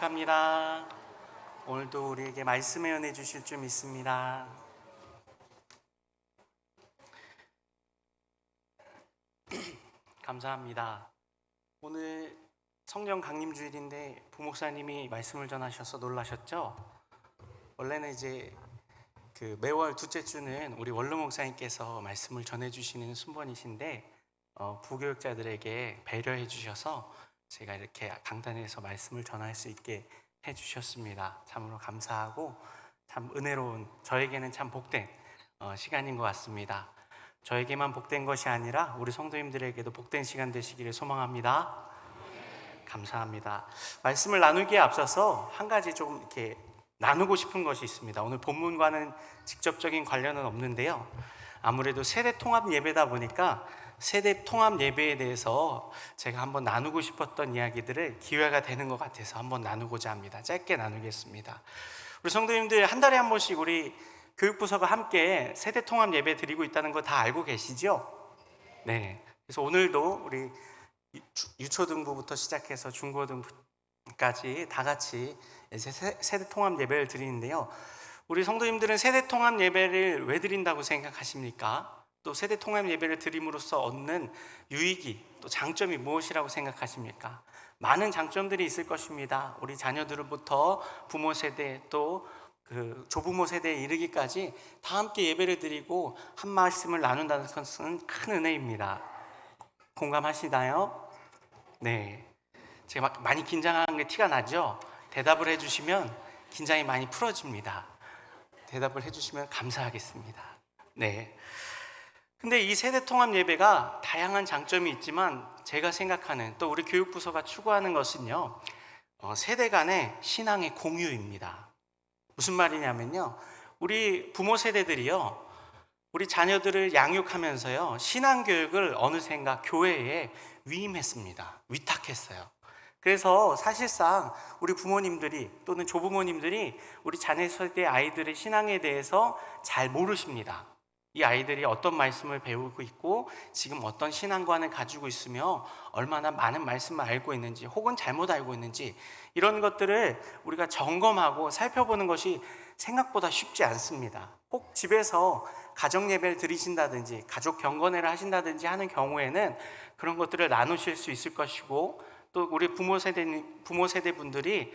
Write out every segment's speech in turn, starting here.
축하합니다. 오늘도 우리에게 말씀의 은혜 주실 줄 믿습니다. 감사합니다. 오늘 성령 강림주일인데 부목사님이 말씀을 전하셔서 놀라셨죠? 원래는 이제 매월 둘째 주는 우리 원로 목사님께서 말씀을 전해주시는 순번이신데 부교육자들에게 배려해 주셔서 제가 이렇게 강단에서 말씀을 전할 수 있게 해주셨습니다. 참으로 감사하고 참 은혜로운, 저에게는 참 복된 시간인 것 같습니다. 저에게만 복된 것이 아니라 우리 성도님들에게도 복된 시간 되시기를 소망합니다. 감사합니다. 말씀을 나누기에 앞서서 한 가지 좀 이렇게 나누고 싶은 것이 있습니다. 오늘 본문과는 직접적인 관련은 없는데요, 아무래도 세대 통합 예배다 보니까 세대 통합 예배에 대해서 제가 한번 나누고 싶었던 이야기들을 기회가 되는 것 같아서 한번 나누고자 합니다. 짧게 나누겠습니다. 우리 성도님들 한 달에 한 번씩 우리 교육부서가 함께 세대 통합 예배 드리고 있다는 거 다 알고 계시죠? 네. 그래서 오늘도 우리 유초등부부터 시작해서 중고등부까지 다 같이 이제 세대 통합 예배를 드리는데요, 우리 성도님들은 세대 통합 예배를 왜 드린다고 생각하십니까? 또 세대 통합 예배를 드림으로써 얻는 유익이, 또 장점이 무엇이라고 생각하십니까? 많은 장점들이 있을 것입니다. 우리 자녀들부터 부모 세대, 또 조부모 세대에 이르기까지 다 함께 예배를 드리고 한 말씀을 나눈다는 것은 큰 은혜입니다. 공감하시나요? 네. 제가 많이 긴장한 게 티가 나죠? 대답을 해주시면 긴장이 많이 풀어집니다. 대답을 해주시면 감사하겠습니다. 네. 근데 이 세대 통합 예배가 다양한 장점이 있지만 제가 생각하는, 또 우리 교육부서가 추구하는 것은요, 세대 간의 신앙의 공유입니다. 무슨 말이냐면요, 우리 부모 세대들이요, 우리 자녀들을 양육하면서요, 신앙교육을 어느샌가 교회에 위임했습니다. 위탁했어요. 그래서 사실상 우리 부모님들이 또는 조부모님들이 우리 자녀 세대 아이들의 신앙에 대해서 잘 모르십니다. 이 아이들이 어떤 말씀을 배우고 있고 지금 어떤 신앙관을 가지고 있으며 얼마나 많은 말씀을 알고 있는지, 혹은 잘못 알고 있는지, 이런 것들을 우리가 점검하고 살펴보는 것이 생각보다 쉽지 않습니다. 꼭 집에서 가정 예배를 드리신다든지 가족 경건회를 하신다든지 하는 경우에는 그런 것들을 나누실 수 있을 것이고, 또 우리 부모 세대 분들이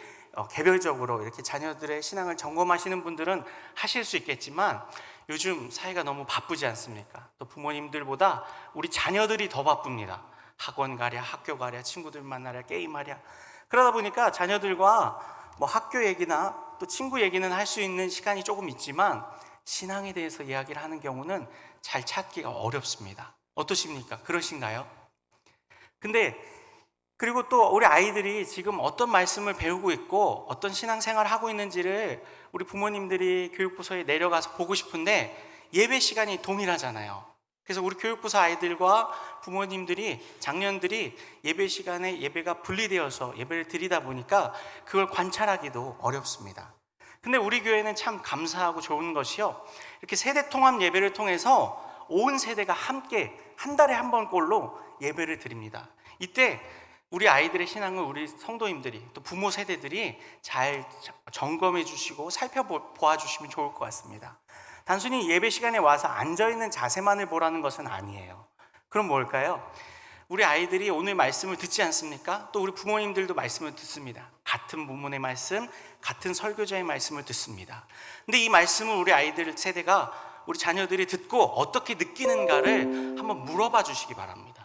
개별적으로 이렇게 자녀들의 신앙을 점검하시는 분들은 하실 수 있겠지만, 요즘 사회가 너무 바쁘지 않습니까? 또 부모님들보다 우리 자녀들이 더 바쁩니다. 학원 가랴, 학교 가랴, 친구들 만나랴, 게임하랴. 그러다 보니까 자녀들과 학교 얘기나 또 친구 얘기는 할 수 있는 시간이 조금 있지만 신앙에 대해서 이야기를 하는 경우는 잘 찾기가 어렵습니다. 어떠십니까? 그러신가요? 근데 그리고 또 우리 아이들이 지금 어떤 말씀을 배우고 있고 어떤 신앙생활을 하고 있는지를 우리 부모님들이 교육부서에 내려가서 보고 싶은데 예배 시간이 동일하잖아요. 그래서 우리 교육부서 아이들과 부모님들이, 장년들이 예배 시간에 예배가 분리되어서 예배를 드리다 보니까 그걸 관찰하기도 어렵습니다. 근데 우리 교회는 참 감사하고 좋은 것이요, 이렇게 세대 통합 예배를 통해서 온 세대가 함께 한 달에 한 번꼴로 예배를 드립니다. 이때 우리 아이들의 신앙을 우리 성도님들이, 또 부모 세대들이 잘 점검해 주시고 살펴보아 주시면 좋을 것 같습니다. 단순히 예배 시간에 와서 앉아있는 자세만을 보라는 것은 아니에요. 그럼 뭘까요? 우리 아이들이 오늘 말씀을 듣지 않습니까? 또 우리 부모님들도 말씀을 듣습니다. 같은 본문의 말씀, 같은 설교자의 말씀을 듣습니다. 근데 이 말씀을 우리 아이들 세대가, 우리 자녀들이 듣고 어떻게 느끼는가를 한번 물어봐 주시기 바랍니다.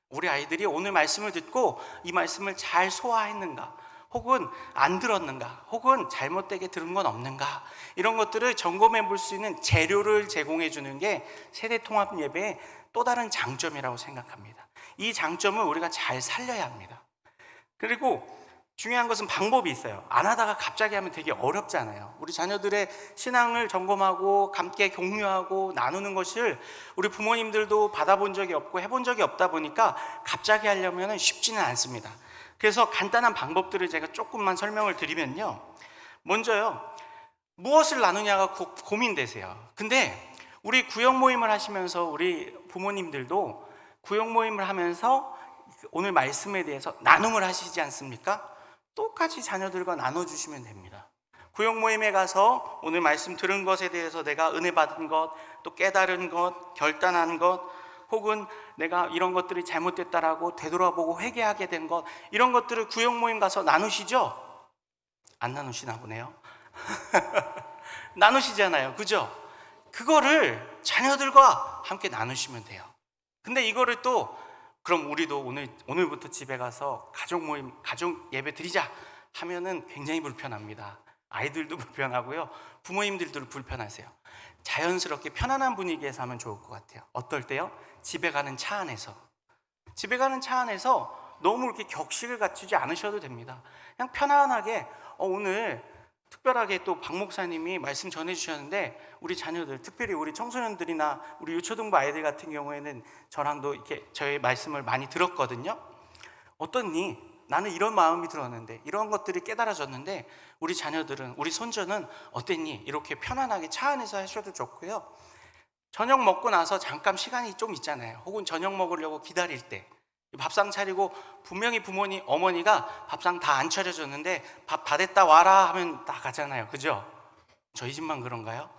우리 아이들이 오늘 말씀을 듣고 이 말씀을 잘 소화했는가, 혹은 안 들었는가, 혹은 잘못되게 들은 건 없는가, 이런 것들을 점검해 볼 수 있는 재료를 제공해 주는 게 세대 통합 예배의 또 다른 장점이라고 생각합니다. 이 장점을 우리가 잘 살려야 합니다. 그리고 중요한 것은 방법이 있어요. 안 하다가 갑자기 하면 되게 어렵잖아요. 우리 자녀들의 신앙을 점검하고 함께 공유하고 나누는 것을 우리 부모님들도 받아본 적이 없고 해본 적이 없다 보니까 갑자기 하려면 쉽지는 않습니다. 그래서 간단한 방법들을 제가 조금만 설명을 드리면요, 먼저요, 무엇을 나누냐가 고민되세요. 근데 우리 구역 모임을 하시면서 우리 부모님들도 구역 모임을 하면서 오늘 말씀에 대해서 나눔을 하시지 않습니까? 똑같이 자녀들과 나눠주시면 됩니다. 구역 모임에 가서 오늘 말씀 들은 것에 대해서 내가 은혜 받은 것, 또 깨달은 것, 결단한 것, 혹은 내가 이런 것들이 잘못됐다라고 되돌아보고 회개하게 된 것, 이런 것들을 구역 모임 가서 나누시죠? 안 나누시나 보네요. 나누시잖아요, 그죠? 그거를 자녀들과 함께 나누시면 돼요. 근데 이거를 또 그럼 우리도 오늘부터 집에 가서 가족 모임, 가족 예배 드리자 하면은 굉장히 불편합니다. 아이들도 불편하고요, 부모님들도 불편하세요. 자연스럽게 편안한 분위기에서 하면 좋을 것 같아요. 어떨 때요? 집에 가는 차 안에서 너무 이렇게 격식을 갖추지 않으셔도 됩니다. 그냥 편안하게 오늘 특별하게 또 박 목사님이 말씀 전해주셨는데, 우리 자녀들, 특별히 우리 청소년들이나 우리 유초등부 아이들 같은 경우에는 저랑도 이렇게 저의 말씀을 많이 들었거든요. 어떻니? 나는 이런 마음이 들었는데, 이런 것들이 깨달아졌는데, 우리 자녀들은, 우리 손주는 어땠니? 이렇게 편안하게 차 안에서 하셔도 좋고요. 저녁 먹고 나서 잠깐 시간이 좀 있잖아요. 혹은 저녁 먹으려고 기다릴 때 밥상 차리고 분명히 부모님, 어머니가 밥상 다 안 차려줬는데 밥 다 됐다 와라 하면 다 가잖아요, 그죠? 저희 집만 그런가요?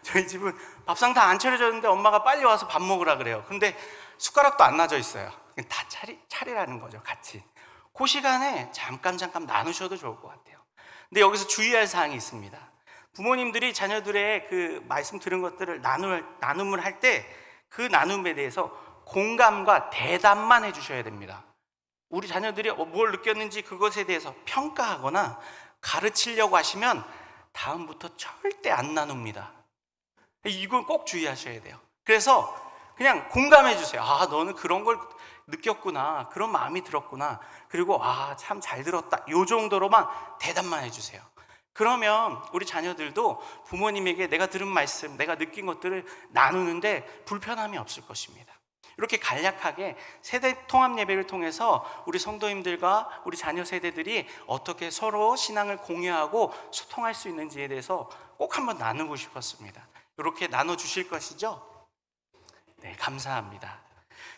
저희 집은 밥상 다 안 차려줬는데 엄마가 빨리 와서 밥 먹으라 그래요. 근데 숟가락도 안 놔져 있어요. 다 차리라는 거죠, 같이. 그 시간에 잠깐 나누셔도 좋을 것 같아요. 근데 여기서 주의할 사항이 있습니다. 부모님들이 자녀들의 그 말씀 들은 것들을 나눔을 할 때 그 나눔에 대해서 공감과 대답만 해주셔야 됩니다. 우리 자녀들이 뭘 느꼈는지 그것에 대해서 평가하거나 가르치려고 하시면 다음부터 절대 안 나눕니다. 이건 꼭 주의하셔야 돼요. 그래서 그냥 공감해 주세요. 아, 너는 그런 걸 느꼈구나, 그런 마음이 들었구나, 그리고 참 잘 들었다, 요 정도로만 대답만 해주세요. 그러면 우리 자녀들도 부모님에게 내가 들은 말씀, 내가 느낀 것들을 나누는데 불편함이 없을 것입니다. 이렇게 간략하게 세대 통합 예배를 통해서 우리 성도님들과 우리 자녀 세대들이 어떻게 서로 신앙을 공유하고 소통할 수 있는지에 대해서 꼭 한번 나누고 싶었습니다. 이렇게 나눠주실 것이죠? 네, 감사합니다.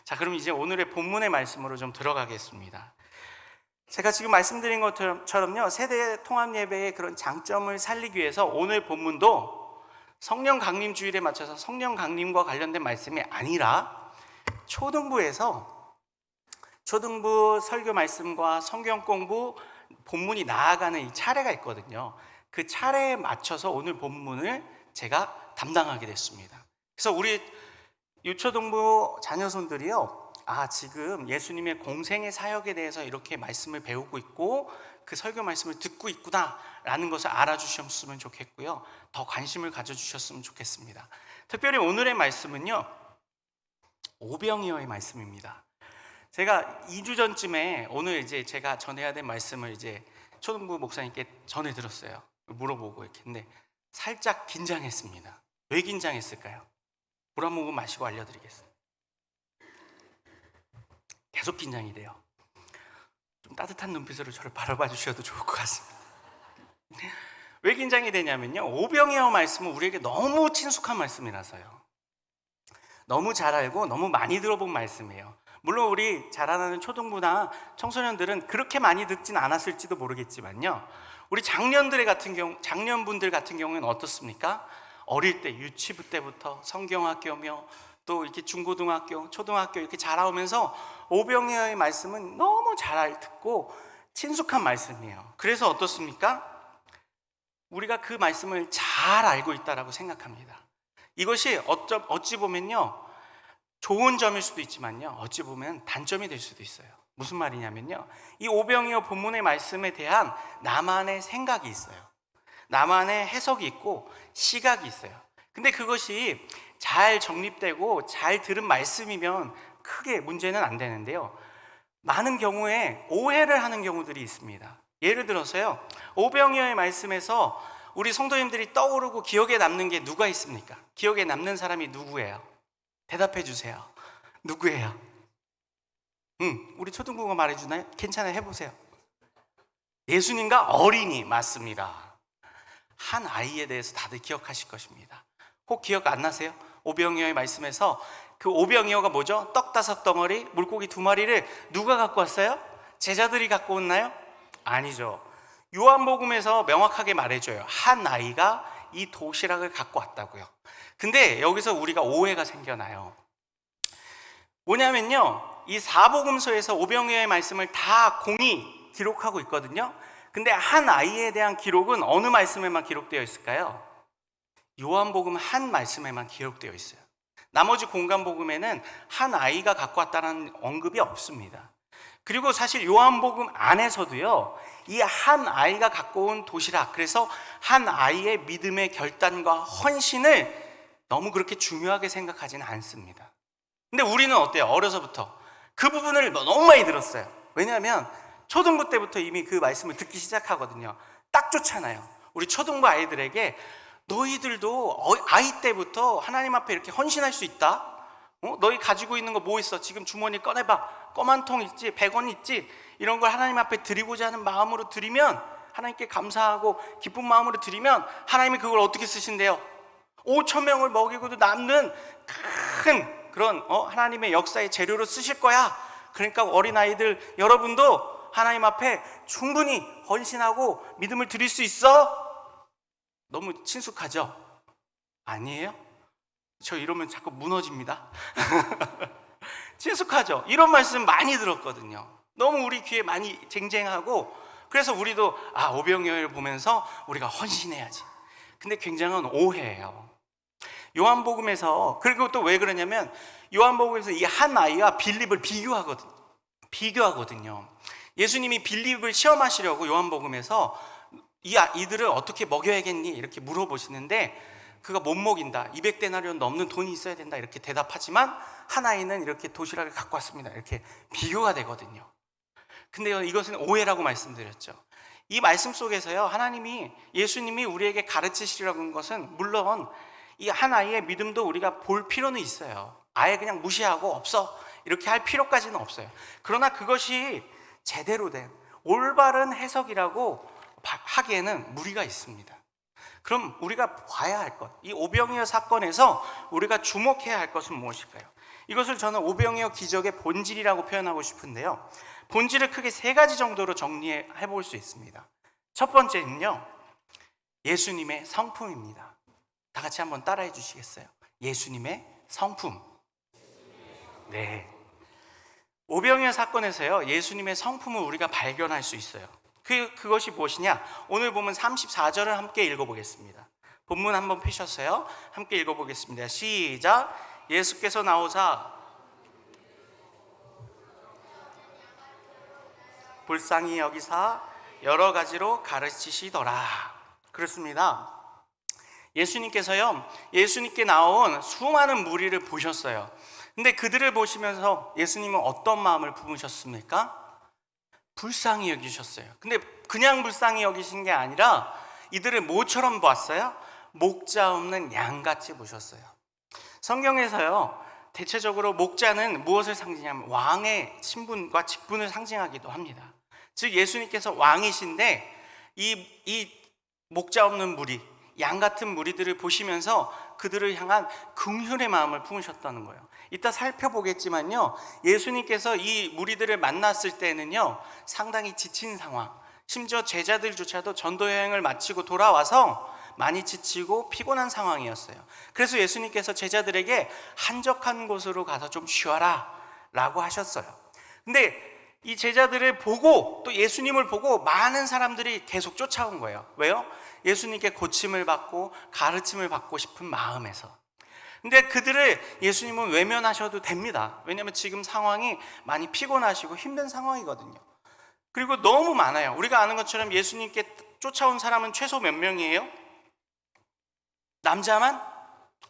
자, 그럼 이제 오늘의 본문의 말씀으로 좀 들어가겠습니다. 제가 지금 말씀드린 것처럼요, 세대 통합 예배의 그런 장점을 살리기 위해서 오늘 본문도 성령 강림 주일에 맞춰서 성령 강림과 관련된 말씀이 아니라 초등부 설교 말씀과 성경 공부 본문이 나아가는 이 차례가 있거든요. 그 차례에 맞춰서 오늘 본문을 제가 담당하게 됐습니다. 그래서 우리 유초등부 자녀손들이요, 지금 예수님의 공생의 사역에 대해서 이렇게 말씀을 배우고 있고 그 설교 말씀을 듣고 있구나 라는 것을 알아주셨으면 좋겠고요, 더 관심을 가져주셨으면 좋겠습니다. 특별히 오늘의 말씀은요, 오병이어의 말씀입니다. 제가 2주 전쯤에 오늘 이제 제가 전해야 될 말씀을 이제 초등부 목사님께 전해 들었어요. 물어보고 이렇게. 근데 살짝 긴장했습니다. 왜 긴장했을까요? 물 한 모금 마시고 알려드리겠습니다. 계속 긴장이 돼요. 좀 따뜻한 눈빛으로 저를 바라봐 주셔도 좋을 것 같습니다. 왜 긴장이 되냐면요, 오병이어 말씀은 우리에게 너무 친숙한 말씀이라서요. 너무 잘 알고 너무 많이 들어본 말씀이에요. 물론 우리 자라나는 초등부나 청소년들은 그렇게 많이 듣진 않았을지도 모르겠지만요, 우리 장년분들 같은 경우는 어떻습니까? 어릴 때 유치부 때부터 성경학교며 또 이렇게 중고등학교, 초등학교 이렇게 자라오면서 오병이어의 말씀은 너무 잘 듣고 친숙한 말씀이에요. 그래서 어떻습니까? 우리가 그 말씀을 잘 알고 있다라고 생각합니다. 이것이 어찌 보면요, 좋은 점일 수도 있지만요, 어찌 보면 단점이 될 수도 있어요. 무슨 말이냐면요, 이 오병이어 본문의 말씀에 대한 나만의 생각이 있어요. 나만의 해석이 있고 시각이 있어요. 근데 그것이 잘 정립되고 잘 들은 말씀이면 크게 문제는 안 되는데요, 많은 경우에 오해를 하는 경우들이 있습니다. 예를 들어서요, 오병이어의 말씀에서 우리 성도님들이 떠오르고 기억에 남는 게 누가 있습니까? 기억에 남는 사람이 누구예요? 대답해 주세요. 누구예요? 우리 초등부가 말해주나요? 괜찮아요, 해보세요. 예수님과 어린이. 맞습니다. 한 아이에 대해서 다들 기억하실 것입니다. 혹 기억 안 나세요? 오병이어의 말씀에서 그 오병이어가 뭐죠? 떡 5덩어리, 물고기 2마리를 누가 갖고 왔어요? 제자들이 갖고 왔나요? 아니죠. 요한복음에서 명확하게 말해줘요. 한 아이가 이 도시락을 갖고 왔다고요. 근데 여기서 우리가 오해가 생겨나요. 뭐냐면요, 이 사복음서에서 오병이어의 말씀을 다 공이 기록하고 있거든요. 근데 한 아이에 대한 기록은 어느 말씀에만 기록되어 있을까요? 요한복음 한 말씀에만 기록되어 있어요. 나머지 공간복음에는 한 아이가 갖고 왔다는 언급이 없습니다. 그리고 사실 요한복음 안에서도요, 이 한 아이가 갖고 온 도시락, 그래서 한 아이의 믿음의 결단과 헌신을 너무 그렇게 중요하게 생각하지는 않습니다. 근데 우리는 어때요? 어려서부터 그 부분을 너무 많이 들었어요. 왜냐하면 초등부 때부터 이미 그 말씀을 듣기 시작하거든요. 딱 좋잖아요. 우리 초등부 아이들에게 너희들도 아이 때부터 하나님 앞에 이렇게 헌신할 수 있다. 너희 가지고 있는 거 뭐 있어? 지금 주머니 꺼내봐. 껌 한 통 있지? 100원 있지? 이런 걸 하나님 앞에 드리고자 하는 마음으로 드리면, 하나님께 감사하고 기쁜 마음으로 드리면 하나님이 그걸 어떻게 쓰신대요? 5,000명을 먹이고도 남는 큰 그런 하나님의 역사의 재료로 쓰실 거야. 그러니까 어린아이들 여러분도 하나님 앞에 충분히 헌신하고 믿음을 드릴 수 있어? 너무 친숙하죠? 아니에요? 저 이러면 자꾸 무너집니다. 친숙하죠? 이런 말씀 많이 들었거든요. 너무 우리 귀에 많이 쟁쟁하고, 그래서 우리도 오병이어를 보면서 우리가 헌신해야지. 근데 굉장한 오해예요. 요한복음에서, 그리고 또 왜 그러냐면 요한복음에서 이 한 아이와 빌립을 비교하거든요. 예수님이 빌립을 시험하시려고 요한복음에서 이들을 어떻게 먹여야겠니? 이렇게 물어보시는데 그가 못 먹인다. 200데나리온 넘는 돈이 있어야 된다. 이렇게 대답하지만 한 아이는 이렇게 도시락을 갖고 왔습니다. 이렇게 비교가 되거든요. 근데요, 이것은 오해라고 말씀드렸죠. 이 말씀 속에서요, 하나님이, 예수님이 우리에게 가르치시려고 하는 것은 물론 이 한 아이의 믿음도 우리가 볼 필요는 있어요. 아예 그냥 무시하고 없어 이렇게 할 필요까지는 없어요. 그러나 그것이 제대로 된 올바른 해석이라고 하기에는 무리가 있습니다. 그럼 우리가 봐야 할 것, 이 오병이어 사건에서 우리가 주목해야 할 것은 무엇일까요? 이것을 저는 오병이어 기적의 본질이라고 표현하고 싶은데요, 본질을 크게 세 가지 정도로 정리해 볼 수 있습니다. 첫 번째는요, 예수님의 성품입니다. 다 같이 한번 따라해 주시겠어요? 예수님의 성품. 네. 오병이어 사건에서요, 예수님의 성품을 우리가 발견할 수 있어요. 그것이 무엇이냐? 오늘 보면 34절을 함께 읽어보겠습니다. 본문 한번 펴셨어요? 함께 읽어보겠습니다. 시작. 예수께서 나오사 불쌍히 여기사 여러 가지로 가르치시더라. 그렇습니다. 예수님께 나온 수많은 무리를 보셨어요. 근데 그들을 보시면서 예수님은 어떤 마음을 품으셨습니까? 불쌍히 여기셨어요. 근데 그냥 불쌍히 여기신 게 아니라 이들을 뭐처럼 봤어요? 목자 없는 양같이 보셨어요. 성경에서요, 대체적으로 목자는 무엇을 상징하냐면 왕의 신분과 직분을 상징하기도 합니다. 즉 예수님께서 왕이신데 이 목자 없는 무리, 양 같은 무리들을 보시면서 그들을 향한 긍휼의 마음을 품으셨다는 거예요. 이따 살펴보겠지만요, 예수님께서 이 무리들을 만났을 때는요, 상당히 지친 상황, 심지어 제자들조차도 전도 여행을 마치고 돌아와서 많이 지치고 피곤한 상황이었어요. 그래서 예수님께서 제자들에게 한적한 곳으로 가서 좀 쉬어라 라고 하셨어요. 근데 이 제자들을 보고 또 예수님을 보고 많은 사람들이 계속 쫓아온 거예요. 왜요? 예수님께 고침을 받고 가르침을 받고 싶은 마음에서. 근데 그들을 예수님은 외면하셔도 됩니다. 왜냐하면 지금 상황이 많이 피곤하시고 힘든 상황이거든요. 그리고 너무 많아요. 우리가 아는 것처럼 예수님께 쫓아온 사람은 최소 몇 명이에요? 남자만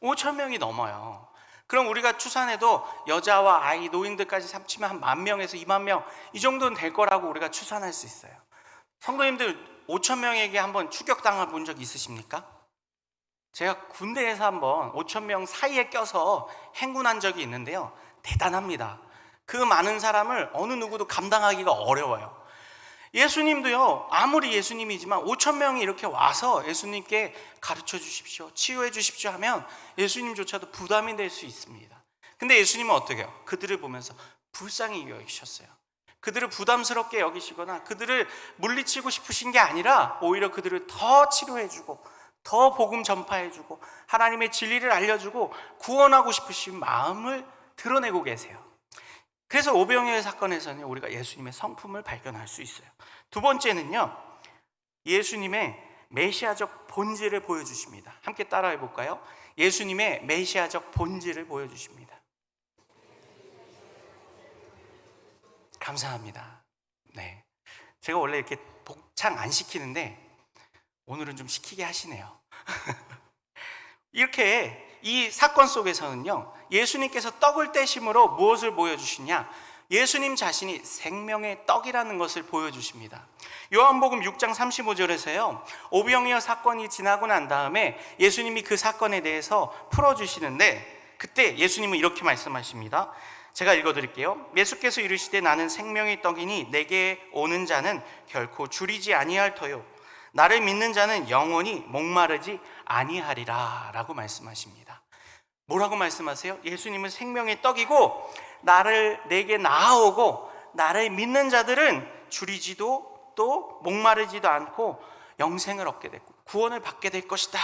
5,000명이 넘어요. 그럼 우리가 추산해도 여자와 아이, 노인들까지 합치면 한 10,000명에서 20,000명 이 정도는 될 거라고 우리가 추산할 수 있어요. 성도님들 5,000명에게 한번 추격당해 본 적 있으십니까? 제가 군대에서 한번 5,000명 사이에 껴서 행군한 적이 있는데요, 대단합니다. 그 많은 사람을 어느 누구도 감당하기가 어려워요. 예수님도요, 아무리 예수님이지만 5,000명이 이렇게 와서 예수님께 가르쳐 주십시오, 치유해 주십시오 하면 예수님조차도 부담이 될 수 있습니다. 근데 예수님은 어떻게 해요? 그들을 보면서 불쌍히 여기셨어요. 그들을 부담스럽게 여기시거나 그들을 물리치고 싶으신 게 아니라 오히려 그들을 더 치료해주고 더 복음 전파해주고 하나님의 진리를 알려주고 구원하고 싶으신 마음을 드러내고 계세요. 그래서 오병이어 사건에서는 우리가 예수님의 성품을 발견할 수 있어요. 두 번째는요, 예수님의 메시아적 본질을 보여주십니다. 함께 따라해 볼까요? 예수님의 메시아적 본질을 보여주십니다. 감사합니다. 네, 제가 원래 이렇게 복창 안 시키는데 오늘은 좀 시키게 하시네요. 이렇게 이 사건 속에서는요, 예수님께서 떡을 떼심으로 무엇을 보여주시냐? 예수님 자신이 생명의 떡이라는 것을 보여주십니다. 요한복음 6장 35절에서요, 오병이어 사건이 지나고 난 다음에 예수님이 그 사건에 대해서 풀어주시는데, 그때 예수님은 이렇게 말씀하십니다. 제가 읽어드릴게요. 예수께서 이르시되 나는 생명의 떡이니 내게 오는 자는 결코 줄이지 아니할 터요 나를 믿는 자는 영원히 목마르지 아니하리라 라고 말씀하십니다. 뭐라고 말씀하세요? 예수님은 생명의 떡이고 내게 나아오고 나를 믿는 자들은 줄이지도 또 목마르지도 않고 영생을 얻게 되고 구원을 받게 될 것이다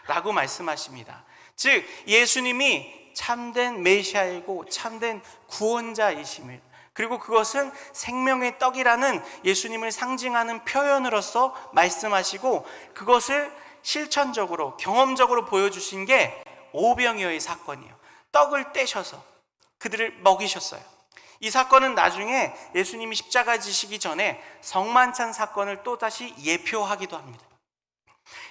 라고 말씀하십니다. 즉 예수님이 참된 메시아이고 참된 구원자이심을, 그리고 그것은 생명의 떡이라는 예수님을 상징하는 표현으로서 말씀하시고 그것을 실천적으로 경험적으로 보여주신 게 오병이어의 사건이에요. 떡을 떼셔서 그들을 먹이셨어요. 이 사건은 나중에 예수님이 십자가 지시기 전에 성만찬 사건을 또다시 예표하기도 합니다.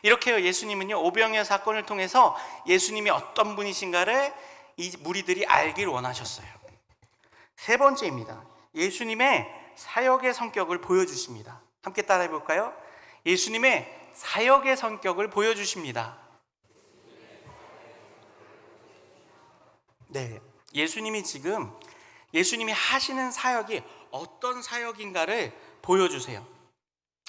이렇게 예수님은요, 오병이어 사건을 통해서 예수님이 어떤 분이신가를 이 무리들이 알길 원하셨어요. 세 번째입니다. 예수님의 사역의 성격을 보여주십니다. 함께 따라해 볼까요? 예수님의 사역의 성격을 보여주십니다. 네, 예수님이 하시는 사역이 어떤 사역인가를 보여주세요.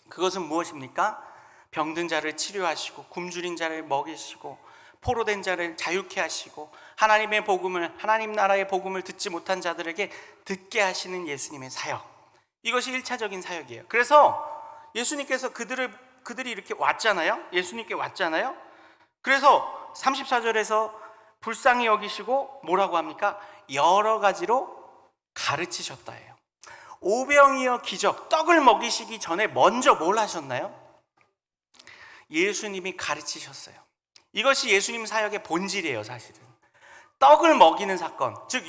그것은 무엇입니까? 병든 자를 치료하시고 굶주린 자를 먹이시고 포로된 자를 자유케 하시고 하나님 나라의 복음을 듣지 못한 자들에게 듣게 하시는 예수님의 사역, 이것이 1차적인 사역이에요. 그래서 예수님께서 그들이 이렇게 왔잖아요. 예수님께 왔잖아요. 그래서 34절에서 불쌍히 여기시고 뭐라고 합니까? 여러 가지로 가르치셨다예요. 오병이어 기적, 떡을 먹이시기 전에 먼저 뭘 하셨나요? 예수님이 가르치셨어요. 이것이 예수님 사역의 본질이에요. 사실은 떡을 먹이는 사건, 즉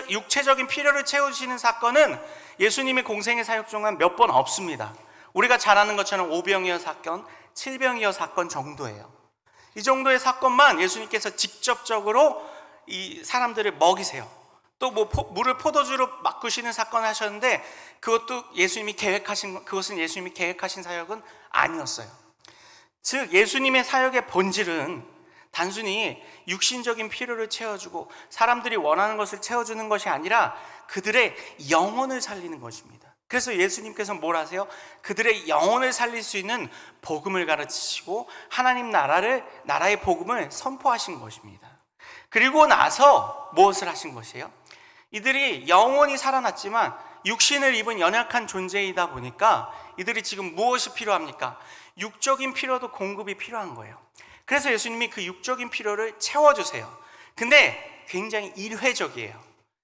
육체적인 필요를 채우시는 사건은 예수님의 공생의 사역 중에 몇 번 없습니다. 우리가 잘 아는 것처럼 오병이어 사건, 칠병이어 사건 정도예요. 이 정도의 사건만 예수님께서 직접적으로 이 사람들을 먹이세요. 또 물을 포도주로 바꾸시는 사건을 하셨는데 그것은 예수님이 계획하신 사역은 아니었어요. 즉 예수님의 사역의 본질은 단순히 육신적인 필요를 채워주고 사람들이 원하는 것을 채워주는 것이 아니라 그들의 영혼을 살리는 것입니다. 그래서 예수님께서 뭘 하세요? 그들의 영혼을 살릴 수 있는 복음을 가르치시고 하나님 나라의 복음을 선포하신 것입니다. 그리고 나서 무엇을 하신 것이에요? 이들이 영혼이 살아났지만 육신을 입은 연약한 존재이다 보니까 이들이 지금 무엇이 필요합니까? 육적인 필요도 공급이 필요한 거예요. 그래서 예수님이 그 육적인 필요를 채워주세요. 근데 굉장히 일회적이에요.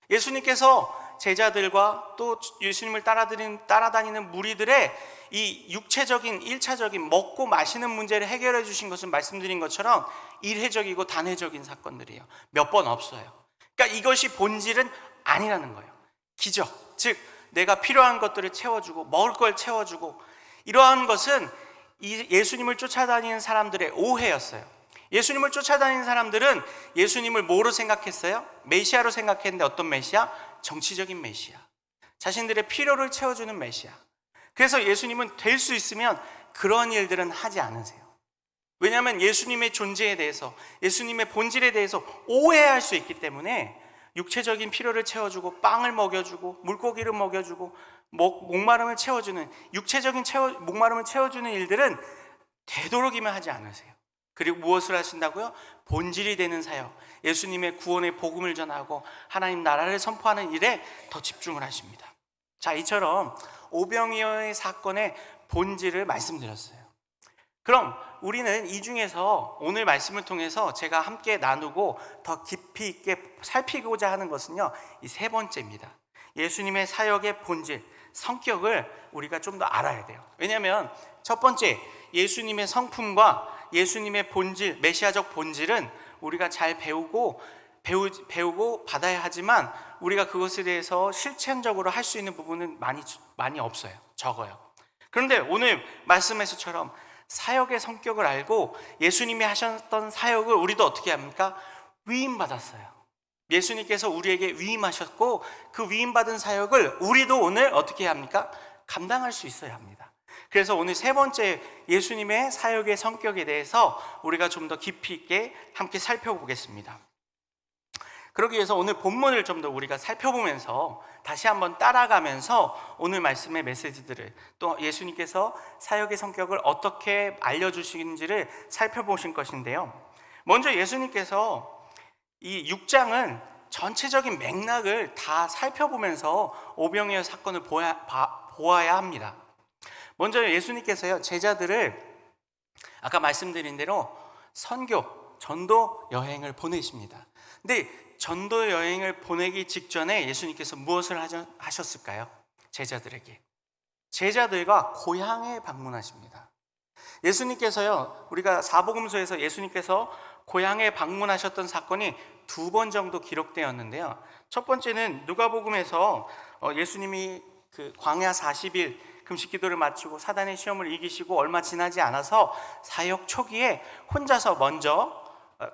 예수님께서 제자들과 또 예수님을 따라다니는 무리들의 이 육체적인 1차적인 먹고 마시는 문제를 해결해 주신 것은 말씀드린 것처럼 일회적이고 단회적인 사건들이에요. 몇 번 없어요. 그러니까 이것이 본질은 아니라는 거예요. 기적, 즉 내가 필요한 것들을 채워주고 먹을 걸 채워주고, 이러한 것은 예수님을 쫓아다니는 사람들의 오해였어요. 예수님을 쫓아다니는 사람들은 예수님을 뭐로 생각했어요? 메시아로 생각했는데 어떤 메시아? 정치적인 메시아, 자신들의 필요를 채워주는 메시아. 그래서 예수님은 될 수 있으면 그런 일들은 하지 않으세요. 왜냐하면 예수님의 존재에 대해서, 예수님의 본질에 대해서 오해할 수 있기 때문에 육체적인 필요를 채워주고 빵을 먹여주고 물고기를 먹여주고 목마름을 채워주는 목마름을 채워주는 일들은 되도록이면 하지 않으세요. 그리고 무엇을 하신다고요? 본질이 되는 사역, 예수님의 구원의 복음을 전하고 하나님 나라를 선포하는 일에 더 집중을 하십니다. 자, 이처럼 오병이어의 사건의 본질을 말씀드렸어요. 그럼 우리는 이 중에서 오늘 말씀을 통해서 제가 함께 나누고 더 깊이 있게 살피고자 하는 것은요, 이 세 번째입니다. 예수님의 사역의 본질, 성격을 우리가 좀 더 알아야 돼요. 왜냐하면 첫 번째, 예수님의 성품과 예수님의 본질, 메시아적 본질은 우리가 잘 배우고 받아야 하지만 우리가 그것에 대해서 실천적으로 할 수 있는 부분은 많이 없어요. 적어요. 그런데 오늘 말씀에서처럼 사역의 성격을 알고 예수님이 하셨던 사역을 우리도 어떻게 합니까? 위임받았어요. 예수님께서 우리에게 위임하셨고 그 위임받은 사역을 우리도 오늘 어떻게 합니까? 감당할 수 있어야 합니다. 그래서 오늘 세 번째 예수님의 사역의 성격에 대해서 우리가 좀 더 깊이 있게 함께 살펴보겠습니다. 그러기 위해서 오늘 본문을 좀 더 우리가 살펴보면서 다시 한번 따라가면서 오늘 말씀의 메시지들을, 또 예수님께서 사역의 성격을 어떻게 알려주시는지를 살펴보실 것인데요. 먼저 예수님께서 이 6장은 전체적인 맥락을 다 살펴보면서 오병이어 사건을 보아야 합니다. 먼저 예수님께서요, 제자들을 아까 말씀드린 대로 선교, 전도 여행을 보내십니다. 근데 전도 여행을 보내기 직전에 예수님께서 무엇을 하셨을까요? 제자들과 고향에 방문하십니다. 예수님께서요, 우리가 사복음서에서 예수님께서 고향에 방문하셨던 사건이 2번 정도 기록되었는데요. 첫 번째는 누가복음에서 예수님이 그 광야 40일 금식 기도를 마치고 사단의 시험을 이기시고 얼마 지나지 않아서 사역 초기에 혼자서 먼저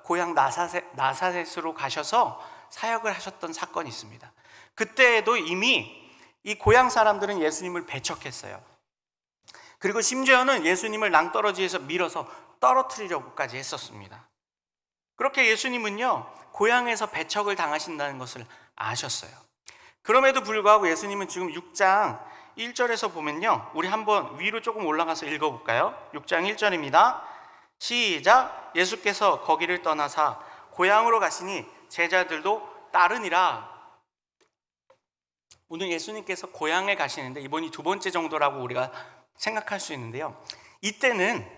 고향 나사렛으로 가셔서 사역을 하셨던 사건이 있습니다. 그때에도 이미 이 고향 사람들은 예수님을 배척했어요. 그리고 심지어는 예수님을 낭떠러지에서 밀어서 떨어뜨리려고까지 했었습니다. 그렇게 예수님은요, 고향에서 배척을 당하신다는 것을 아셨어요. 그럼에도 불구하고 예수님은 지금 6장 1절에서 보면요, 우리 한번 위로 조금 올라가서 읽어볼까요? 6장 1절입니다. 시작. 예수께서 거기를 떠나사 고향으로 가시니 제자들도 따르니라. 오늘 예수님께서 고향에 가시는데 이번이 2번째 정도라고 우리가 생각할 수 있는데요, 이때는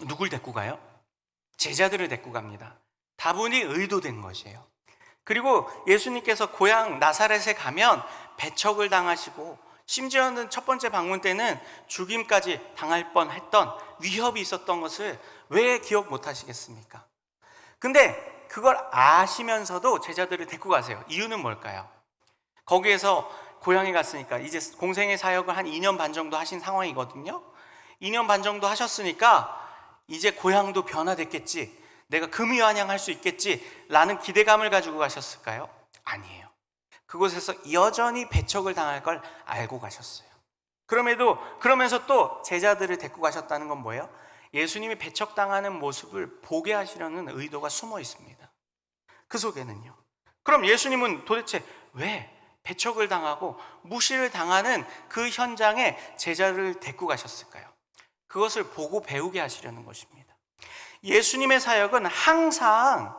누굴 데리고 가요? 제자들을 데리고 갑니다. 다분히 의도된 것이에요. 그리고 예수님께서 고향 나사렛에 가면 배척을 당하시고 심지어는 첫 번째 방문 때는 죽임까지 당할 뻔했던 위협이 있었던 것을 왜 기억 못 하시겠습니까? 근데 그걸 아시면서도 제자들을 데리고 가세요. 이유는 뭘까요? 거기에서 고향에 갔으니까 이제 공생의 사역을 한 2년 반 정도 하신 상황이거든요. 2년 반 정도 하셨으니까 이제 고향도 변화됐겠지, 내가 금이환영할 수 있겠지 라는 기대감을 가지고 가셨을까요? 아니에요. 그곳에서 여전히 배척을 당할 걸 알고 가셨어요. 그러면서 또 제자들을 데리고 가셨다는 건 뭐예요? 예수님이 배척당하는 모습을 보게 하시려는 의도가 숨어 있습니다. 그 속에는요. 그럼 예수님은 도대체 왜 배척을 당하고 무시를 당하는 그 현장에 제자를 데리고 가셨을까요? 그것을 보고 배우게 하시려는 것입니다. 예수님의 사역은 항상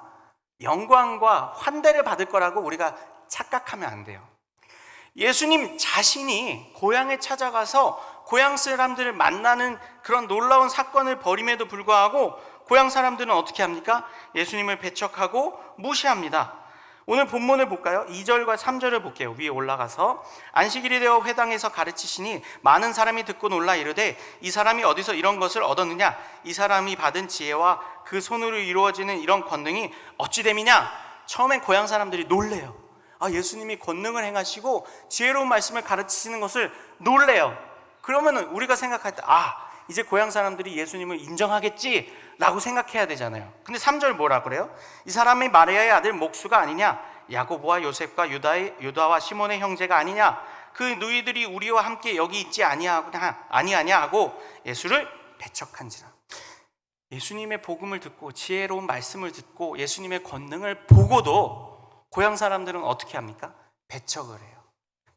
영광과 환대를 받을 거라고 우리가 착각하면 안 돼요. 예수님 자신이 고향에 찾아가서 고향 사람들을 만나는 그런 놀라운 사건을 벌임에도 불구하고 고향 사람들은 어떻게 합니까? 예수님을 배척하고 무시합니다. 오늘 본문을 볼까요? 2절과 3절을 볼게요. 위에 올라가서 안식일이 되어 회당에서 가르치시니 많은 사람이 듣고 놀라 이르되 이 사람이 어디서 이런 것을 얻었느냐? 이 사람이 받은 지혜와 그 손으로 이루어지는 이런 권능이 어찌 됨이냐? 처음엔 고향 사람들이 놀래요. 예수님이 권능을 행하시고 지혜로운 말씀을 가르치시는 것을 놀래요. 그러면 우리가 생각할 때 이제 고향 사람들이 예수님을 인정하겠지 라고 생각해야 되잖아요. 근데 3절 뭐라 그래요? 이 사람이 마리아의 아들 목수가 아니냐? 야고보와 요셉과 유다와 시몬의 형제가 아니냐? 그 누이들이 우리와 함께 여기 있지 아니하냐 하고 예수를 배척한지라. 예수님의 복음을 듣고 지혜로운 말씀을 듣고 예수님의 권능을 보고도 고향 사람들은 어떻게 합니까? 배척을 해요.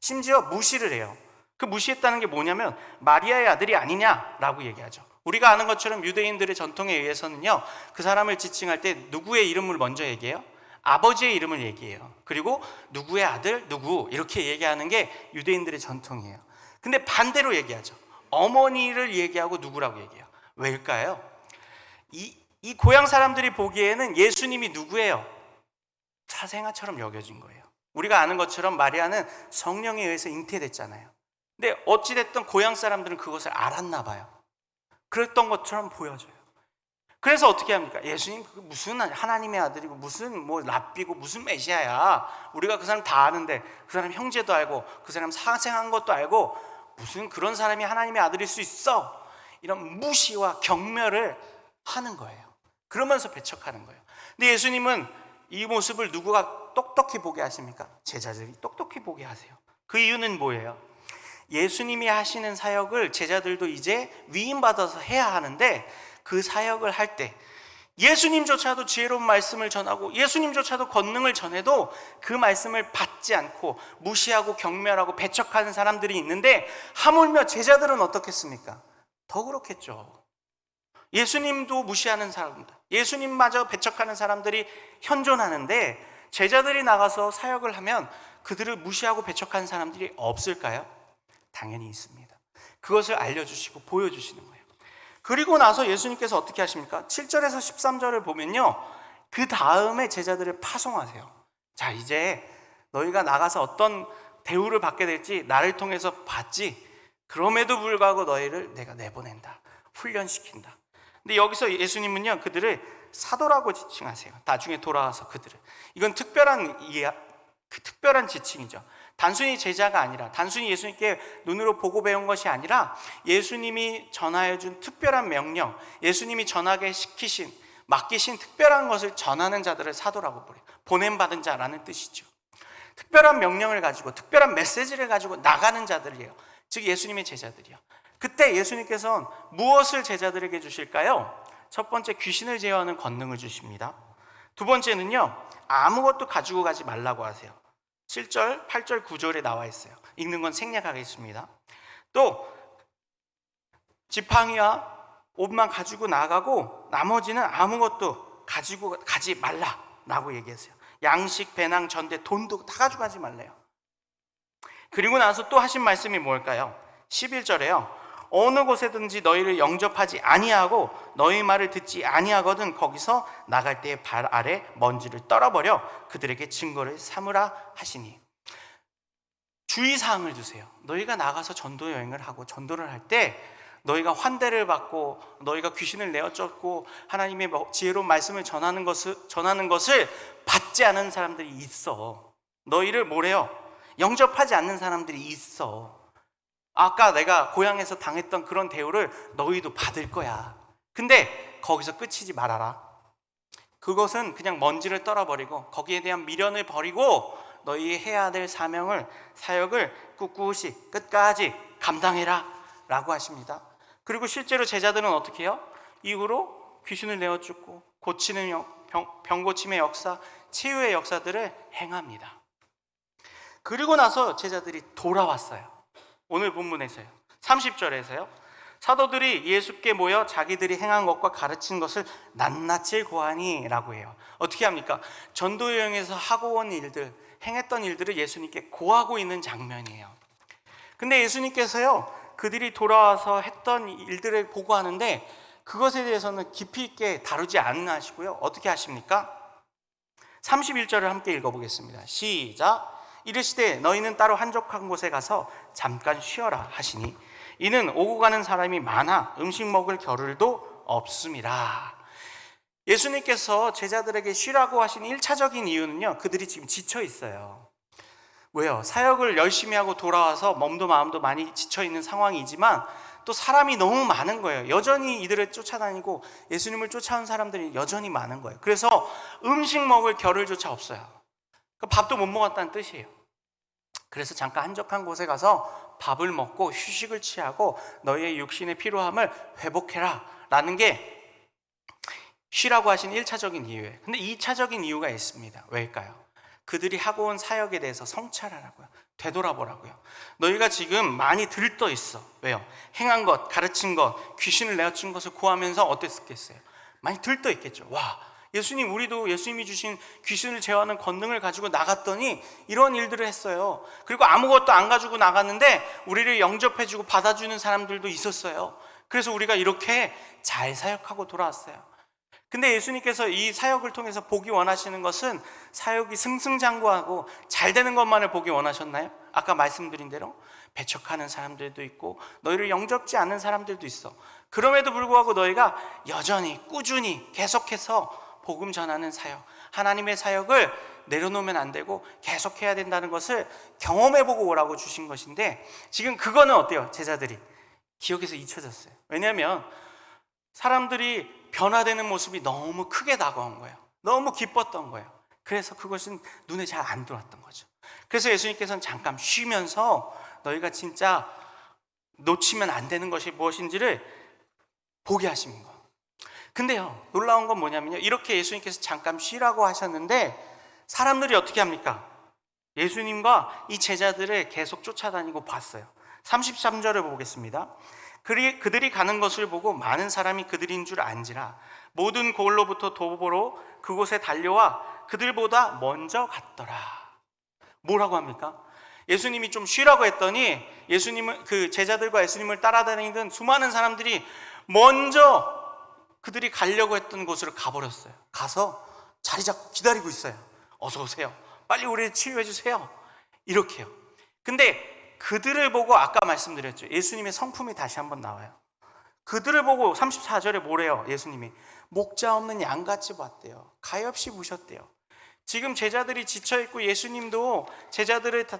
심지어 무시를 해요. 그 무시했다는 게 뭐냐면 마리아의 아들이 아니냐라고 얘기하죠. 우리가 아는 것처럼 유대인들의 전통에 의해서는요, 그 사람을 지칭할 때 누구의 이름을 먼저 얘기해요? 아버지의 이름을 얘기해요. 그리고 누구의 아들 누구 이렇게 얘기하는 게 유대인들의 전통이에요. 근데 반대로 얘기하죠. 어머니를 얘기하고 누구라고 얘기해요. 왜일까요? 이 고향 사람들이 보기에는 예수님이 누구예요? 사생아처럼 여겨진 거예요. 우리가 아는 것처럼 마리아는 성령에 의해서 잉태됐잖아요. 근데 어찌됐든 고향 사람들은 그것을 알았나 봐요. 그랬던 것처럼 보여져요. 그래서 어떻게 합니까? 예수님 무슨 하나님의 아들이고 무슨 뭐 랍비고 무슨 메시아야. 우리가 그 사람 다 아는데 그 사람 형제도 알고 그 사람 사생한 것도 알고 무슨 그런 사람이 하나님의 아들일 수 있어. 이런 무시와 경멸을 하는 거예요. 그러면서 배척하는 거예요. 근데 예수님은 이 모습을 누구가 똑똑히 보게 하십니까? 제자들이 똑똑히 보게 하세요. 그 이유는 뭐예요? 예수님이 하시는 사역을 제자들도 이제 위임받아서 해야 하는데 그 사역을 할 때 예수님조차도 지혜로운 말씀을 전하고 예수님조차도 권능을 전해도 그 말씀을 받지 않고 무시하고 경멸하고 배척하는 사람들이 있는데 하물며 제자들은 어떻겠습니까? 더 그렇겠죠. 예수님도 무시하는 사람들, 예수님마저 배척하는 사람들이 현존하는데 제자들이 나가서 사역을 하면 그들을 무시하고 배척하는 사람들이 없을까요? 당연히 있습니다. 그것을 알려주시고 보여주시는 거예요. 그리고 나서 예수님께서 어떻게 하십니까? 7절에서 13절을 보면요, 그 다음에 제자들을 파송하세요. 자, 이제 너희가 나가서 어떤 대우를 받게 될지 나를 통해서 봤지. 그럼에도 불구하고 너희를 내가 내보낸다, 훈련시킨다. 근데 여기서 예수님은요, 그들을 사도라고 지칭하세요. 나중에 돌아와서 그들을. 이건 특별한 지칭이죠. 단순히 제자가 아니라, 단순히 예수님께 눈으로 보고 배운 것이 아니라 예수님이 전하여 준 특별한 명령, 예수님이 전하게 시키신, 맡기신 특별한 것을 전하는 자들을 사도라고 부르요. 보냄받은 자라는 뜻이죠. 특별한 명령을 가지고, 특별한 메시지를 가지고 나가는 자들이에요. 즉 예수님의 제자들이요. 그때 예수님께서는 무엇을 제자들에게 주실까요? 첫 번째, 귀신을 제어하는 권능을 주십니다. 두 번째는요, 아무것도 가지고 가지 말라고 하세요. 7절, 8절, 9절에 나와 있어요. 읽는 건 생략하겠습니다. 또 지팡이와 옷만 가지고 나가고 나머지는 아무것도 가지고 가지 말라라고 얘기했어요. 양식, 배낭, 전대, 돈도 다 가지고 가지 말래요. 그리고 나서 또 하신 말씀이 뭘까요? 11절에요. 어느 곳에든지 너희를 영접하지 아니하고 너희 말을 듣지 아니하거든 거기서 나갈 때에 발 아래 먼지를 떨어버려 그들에게 증거를 삼으라 하시니. 주의사항을 주세요. 너희가 나가서 전도 여행을 하고 전도를 할 때 너희가 환대를 받고 너희가 귀신을 내어쫓고 하나님의 지혜로운 말씀을 전하는 것을 받지 않은 사람들이 있어. 너희를 뭐래요? 영접하지 않는 사람들이 있어. 아까 내가 고향에서 당했던 그런 대우를 너희도 받을 거야. 근데 거기서 끝이지 말아라. 그것은 그냥 먼지를 떨어버리고 거기에 대한 미련을 버리고 너희 해야 될 사역을 꿋꿋이 끝까지 감당해라 라고 하십니다. 그리고 실제로 제자들은 어떻게 해요? 이후로 귀신을 내어쫓고 고치는 병 고침의 역사, 치유의 역사들을 행합니다. 그리고 나서 제자들이 돌아왔어요. 오늘 본문에서요. 30절에서요. 사도들이 예수께 모여 자기들이 행한 것과 가르친 것을 낱낱이 고하니 라고 해요. 어떻게 합니까? 전도 여행에서 하고 온 일들, 행했던 일들을 예수님께 고하고 있는 장면이에요. 근데 예수님께서요, 그들이 돌아와서 했던 일들을 보고하는데 그것에 대해서는 깊이 있게 다루지 않으시고요. 어떻게 하십니까? 31절을 함께 읽어보겠습니다. 시작. 이르시되 너희는 따로 한적한 곳에 가서 잠깐 쉬어라 하시니 이는 오고 가는 사람이 많아 음식 먹을 겨를도 없음이라. 예수님께서 제자들에게 쉬라고 하신 1차적인 이유는요, 그들이 지금 지쳐 있어요. 왜요? 사역을 열심히 하고 돌아와서 몸도 마음도 많이 지쳐 있는 상황이지만 또 사람이 너무 많은 거예요. 여전히 이들을 쫓아다니고 예수님을 쫓아온 사람들이 여전히 많은 거예요. 그래서 음식 먹을 겨를조차 없어요. 밥도 못 먹었다는 뜻이에요. 그래서 잠깐 한적한 곳에 가서 밥을 먹고 휴식을 취하고 너희의 육신의 피로함을 회복해라 라는 게 쉬라고 하신 1차적인 이유예요. 근데 2차적인 이유가 있습니다. 왜일까요? 그들이 하고 온 사역에 대해서 성찰하라고요. 되돌아보라고요. 너희가 지금 많이 들떠 있어. 왜요? 행한 것, 가르친 것, 귀신을 내어친 것을 고하면서 어땠겠어요? 많이 들떠 있겠죠. 와, 예수님, 우리도 예수님이 주신 귀신을 제어하는 권능을 가지고 나갔더니 이런 일들을 했어요. 그리고 아무것도 안 가지고 나갔는데 우리를 영접해주고 받아주는 사람들도 있었어요. 그래서 우리가 이렇게 잘 사역하고 돌아왔어요. 근데 예수님께서 이 사역을 통해서 보기 원하시는 것은 사역이 승승장구하고 잘 되는 것만을 보기 원하셨나요? 아까 말씀드린 대로 배척하는 사람들도 있고 너희를 영접지 않는 사람들도 있어. 그럼에도 불구하고 너희가 여전히 꾸준히 계속해서 복음 전하는 사역, 하나님의 사역을 내려놓으면 안 되고 계속해야 된다는 것을 경험해보고 오라고 주신 것인데, 지금 그거는 어때요? 제자들이 기억에서 잊혀졌어요. 왜냐하면 사람들이 변화되는 모습이 너무 크게 다가온 거예요. 너무 기뻤던 거예요. 그래서 그것은 눈에 잘 안 들어왔던 거죠. 그래서 예수님께서는 잠깐 쉬면서 너희가 진짜 놓치면 안 되는 것이 무엇인지를 보게 하신 거예요. 근데요, 놀라운 건 뭐냐면요, 이렇게 예수님께서 잠깐 쉬라고 하셨는데 사람들이 어떻게 합니까? 예수님과 이 제자들을 계속 쫓아다니고 봤어요. 33절을 보겠습니다. 그들이 가는 것을 보고 많은 사람이 그들인 줄 안지라 모든 고을로부터 도보로 그곳에 달려와 그들보다 먼저 갔더라. 뭐라고 합니까? 예수님이 좀 쉬라고 했더니 예수님은 그 제자들과 예수님을 따라다니던 수많은 사람들이 먼저 그들이 가려고 했던 곳으로 가버렸어요. 가서 자리 잡고 기다리고 있어요. 어서 오세요. 빨리 우리를 치유해 주세요. 이렇게요. 근데 그들을 보고 아까 말씀드렸죠. 예수님의 성품이 다시 한번 나와요. 그들을 보고 34절에 뭐래요? 예수님이 목자 없는 양같이 봤대요. 가엾이 보셨대요. 지금 제자들이 지쳐있고 예수님도 제자들을 다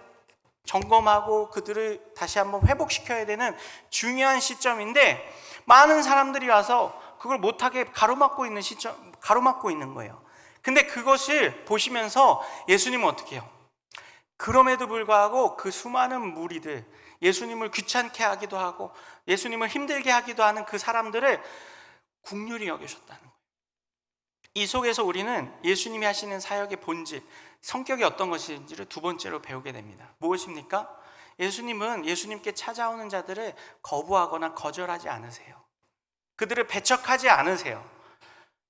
점검하고 그들을 다시 한번 회복시켜야 되는 중요한 시점인데 많은 사람들이 와서 그걸 못하게 가로막고 있는 거예요. 근데 그것을 보시면서 예수님은 어떻게 해요? 그럼에도 불구하고 그 수많은 무리들, 예수님을 귀찮게 하기도 하고 예수님을 힘들게 하기도 하는 그 사람들을 긍휼히 여기셨다는 거예요. 이 속에서 우리는 예수님이 하시는 사역의 본질, 성격이 어떤 것인지를 두 번째로 배우게 됩니다. 무엇입니까? 예수님은 예수님께 찾아오는 자들을 거부하거나 거절하지 않으세요. 그들을 배척하지 않으세요.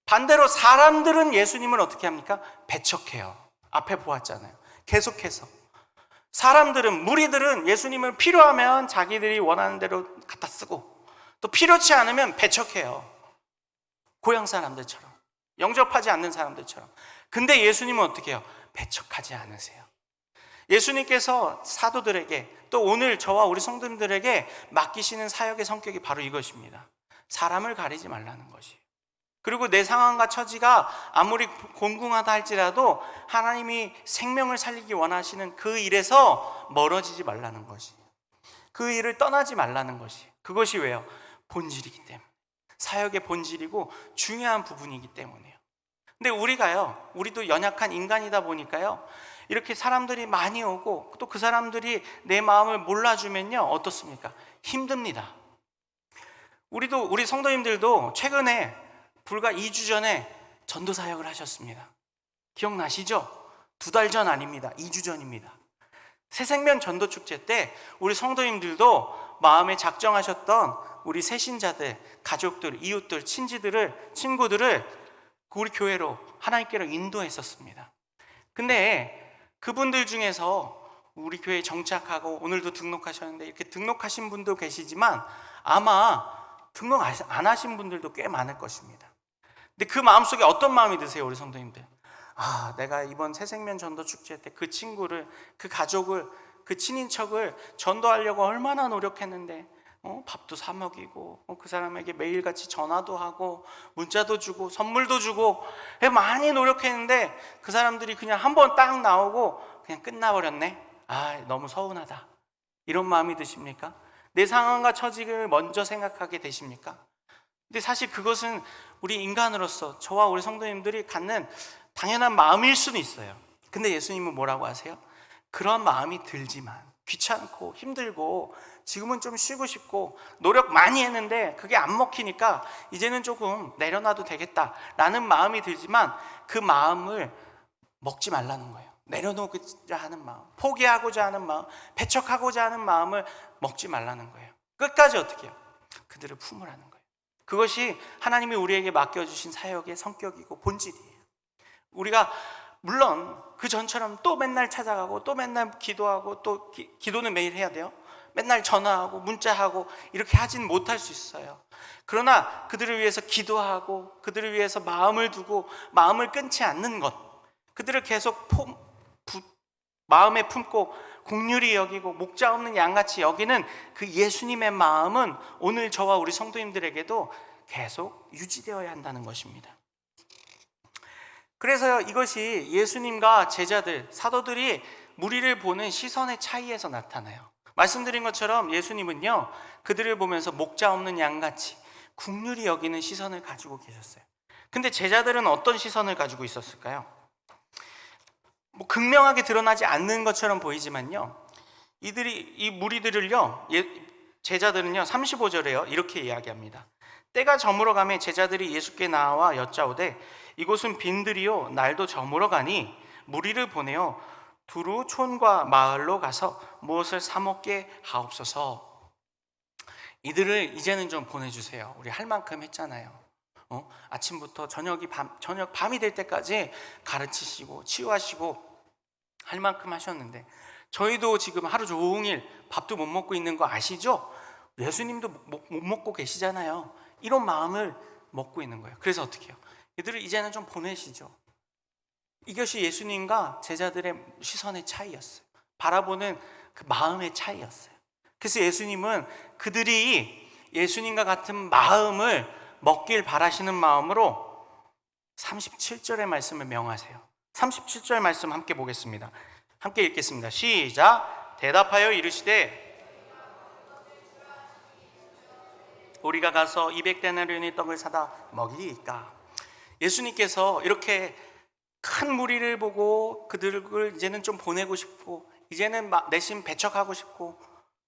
반대로 사람들은 예수님을 어떻게 합니까? 배척해요. 앞에 보았잖아요. 계속해서 사람들은, 무리들은 예수님을 필요하면 자기들이 원하는 대로 갖다 쓰고 또 필요치 않으면 배척해요. 고향 사람들처럼, 영접하지 않는 사람들처럼. 근데 예수님은 어떻게 해요? 배척하지 않으세요. 예수님께서 사도들에게 또 오늘 저와 우리 성도님들에게 맡기시는 사역의 성격이 바로 이것입니다. 사람을 가리지 말라는 것이에요. 그리고 내 상황과 처지가 아무리 곤궁하다 할지라도 하나님이 생명을 살리기 원하시는 그 일에서 멀어지지 말라는 것이에요. 그 일을 떠나지 말라는 것이에요. 그것이 왜요? 본질이기 때문에. 사역의 본질이고 중요한 부분이기 때문이에요. 근데 우리도 연약한 인간이다 보니까요, 이렇게 사람들이 많이 오고 또 그 사람들이 내 마음을 몰라주면요, 어떻습니까? 힘듭니다. 우리 성도님들도 최근에 불과 2주 전에 전도 사역을 하셨습니다. 기억나시죠? 2달 전 아닙니다. 2주 전입니다. 새생명 전도 축제 때 우리 성도님들도 마음에 작정하셨던 우리 새신자들, 가족들, 이웃들, 친구들을 우리 교회로, 하나님께로 인도했었습니다. 근데 그분들 중에서 우리 교회에 정착하고 오늘도 등록하셨는데 이렇게 등록하신 분도 계시지만 아마 등록 안 하신 분들도 꽤 많을 것입니다. 근데 그 마음속에 어떤 마음이 드세요, 우리 성도님들? 아, 내가 이번 새생명 전도 축제 때 그 친구를, 그 가족을, 그 친인척을 전도하려고 얼마나 노력했는데 밥도 사 먹이고 그 사람에게 매일같이 전화도 하고 문자도 주고 선물도 주고 많이 노력했는데 그 사람들이 그냥 한번 딱 나오고 그냥 끝나버렸네. 아, 너무 서운하다. 이런 마음이 드십니까? 내 상황과 처지를 먼저 생각하게 되십니까? 근데 사실 그것은 우리 인간으로서 저와 우리 성도님들이 갖는 당연한 마음일 수는 있어요. 근데 예수님은 뭐라고 하세요? 그런 마음이 들지만, 귀찮고 힘들고 지금은 좀 쉬고 싶고 노력 많이 했는데 그게 안 먹히니까 이제는 조금 내려놔도 되겠다라는 마음이 들지만 그 마음을 먹지 말라는 거예요. 내려놓고자 하는 마음, 포기하고자 하는 마음, 배척하고자 하는 마음을 먹지 말라는 거예요. 끝까지 어떻게 해요? 그들을 품으라는 거예요. 그것이 하나님이 우리에게 맡겨주신 사역의 성격이고 본질이에요. 우리가 물론 그 전처럼 또 맨날 찾아가고 또 맨날 기도하고 또 기도는 매일 해야 돼요. 맨날 전화하고 문자하고 이렇게 하진 못할 수 있어요. 그러나 그들을 위해서 기도하고 그들을 위해서 마음을 두고 마음을 끊지 않는 것, 그들을 계속 마음에 품고 긍휼히 여기고 목자 없는 양같이 여기는 그 예수님의 마음은 오늘 저와 우리 성도님들에게도 계속 유지되어야 한다는 것입니다. 그래서 이것이 예수님과 제자들, 사도들이 무리를 보는 시선의 차이에서 나타나요. 말씀드린 것처럼 예수님은요, 그들을 보면서 목자 없는 양같이 긍휼히 여기는 시선을 가지고 계셨어요. 근데 제자들은 어떤 시선을 가지고 있었을까요? 극명하게 드러나지 않는 것처럼 보이지만요, 이 무리들을요, 제자들은요 35절에요 이렇게 이야기합니다. 때가 저물어 가매 제자들이 예수께 나와 여짜오되 이곳은 빈들이요 날도 저물어 가니 무리를 보내어 두루 촌과 마을로 가서 무엇을 사 먹게 하옵소서. 이들을 이제는 좀 보내주세요. 우리 할 만큼 했잖아요. 아침부터 저녁 밤이 될 때까지 가르치시고 치유하시고 할 만큼 하셨는데 저희도 지금 하루 종일 밥도 못 먹고 있는 거 아시죠? 예수님도 못 먹고 계시잖아요. 이런 마음을 먹고 있는 거예요. 그래서 어떻게 해요? 이들을 이제는 좀 보내시죠. 이것이 예수님과 제자들의 시선의 차이였어요. 바라보는 그 마음의 차이였어요. 그래서 예수님은 그들이 예수님과 같은 마음을 먹길 바라시는 마음으로 37절의 말씀을 명하세요. 37절 말씀 함께 보겠습니다. 함께 읽겠습니다. 시작. 대답하여 이르시되 우리가 가서 200데나리온의 떡을 사다 먹이리까. 예수님께서 이렇게 큰 무리를 보고 그들을 이제는 좀 보내고 싶고 이제는 내심 배척하고 싶고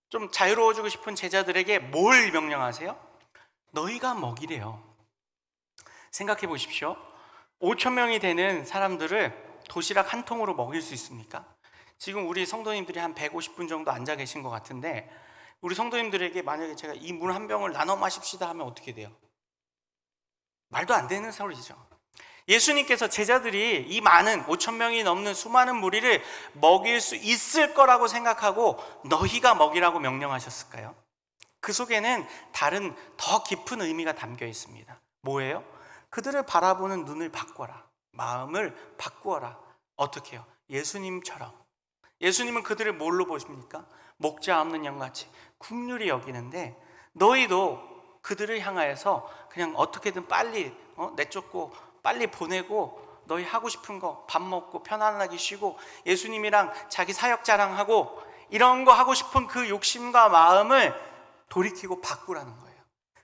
좀 자유로워지고 싶은 제자들에게 뭘 명령하세요? 너희가 먹이래요. 생각해 보십시오. 5,000명이 되는 사람들을 도시락 한 통으로 먹일 수 있습니까? 지금 우리 성도님들이 한 150분 정도 앉아 계신 것 같은데 우리 성도님들에게 만약에 제가 이 물 한 병을 나눠 마십시다 하면 어떻게 돼요? 말도 안 되는 소리죠. 예수님께서 제자들이 이 많은 5,000명이 넘는 수많은 무리를 먹일 수 있을 거라고 생각하고 너희가 먹이라고 명령하셨을까요? 그 속에는 다른 더 깊은 의미가 담겨 있습니다. 뭐예요? 그들을 바라보는 눈을 바꿔라. 마음을 바꾸어라. 어떻게 해요? 예수님처럼. 예수님은 그들을 뭘로 보십니까? 목자 없는 양같이 긍휼히 여기는데 너희도 그들을 향하여서 그냥 어떻게든 빨리 내쫓고 빨리 보내고 너희 하고 싶은 거 밥 먹고 편안하게 쉬고 예수님이랑 자기 사역 자랑하고 이런 거 하고 싶은 그 욕심과 마음을 돌이키고 바꾸라는 거예요.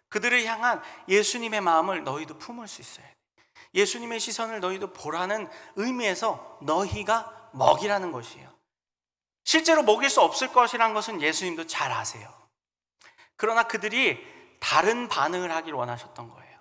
그들을 향한 예수님의 마음을 너희도 품을 수 있어야 돼. 예수님의 시선을 너희도 보라는 의미에서 너희가 먹이라는 것이에요. 실제로 먹일 수 없을 것이라는 것은 예수님도 잘 아세요. 그러나 그들이 다른 반응을 하길 원하셨던 거예요.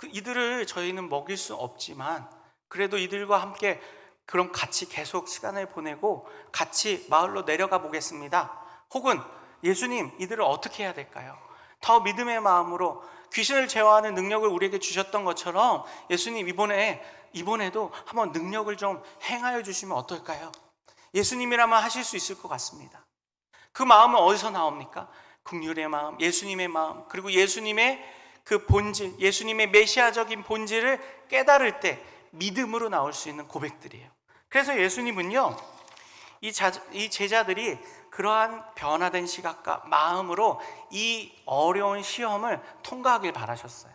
이들을 저희는 먹일 수 없지만 그래도 이들과 함께 그럼 같이 계속 시간을 보내고 같이 마을로 내려가 보겠습니다. 혹은 예수님 이들을 어떻게 해야 될까요? 더 믿음의 마음으로 귀신을 제어하는 능력을 우리에게 주셨던 것처럼 예수님 이번에도 한번 능력을 좀 행하여 주시면 어떨까요? 예수님이라면 하실 수 있을 것 같습니다. 그 마음은 어디서 나옵니까? 긍휼의 마음, 예수님의 마음, 그리고 예수님의 그 본질, 예수님의 메시아적인 본질을 깨달을 때 믿음으로 나올 수 있는 고백들이에요. 그래서 예수님은요, 이 제자들이 그러한 변화된 시각과 마음으로 이 어려운 시험을 통과하길 바라셨어요.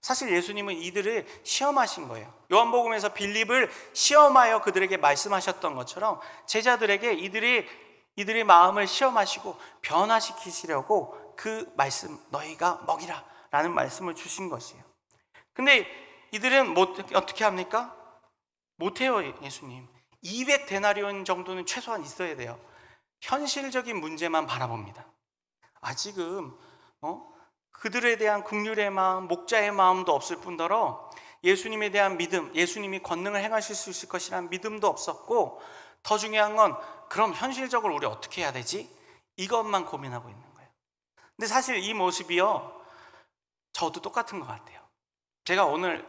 사실 예수님은 이들을 시험하신 거예요. 요한복음에서 빌립을 시험하여 그들에게 말씀하셨던 것처럼 제자들에게 이들의 마음을 시험하시고 변화시키시려고 그 말씀 너희가 먹이라 라는 말씀을 주신 것이에요. 근데 이들은 어떻게 합니까? 못해요. 예수님 200데나리온 정도는 최소한 있어야 돼요. 현실적인 문제만 바라봅니다. 지금 그들에 대한 긍휼의 마음, 목자의 마음도 없을 뿐더러 예수님에 대한 믿음, 예수님이 권능을 행하실 수 있을 것이라는 믿음도 없었고 더 중요한 건 그럼 현실적으로 우리 어떻게 해야 되지? 이것만 고민하고 있는 거예요. 근데 사실 이 모습이요 저도 똑같은 것 같아요. 제가 오늘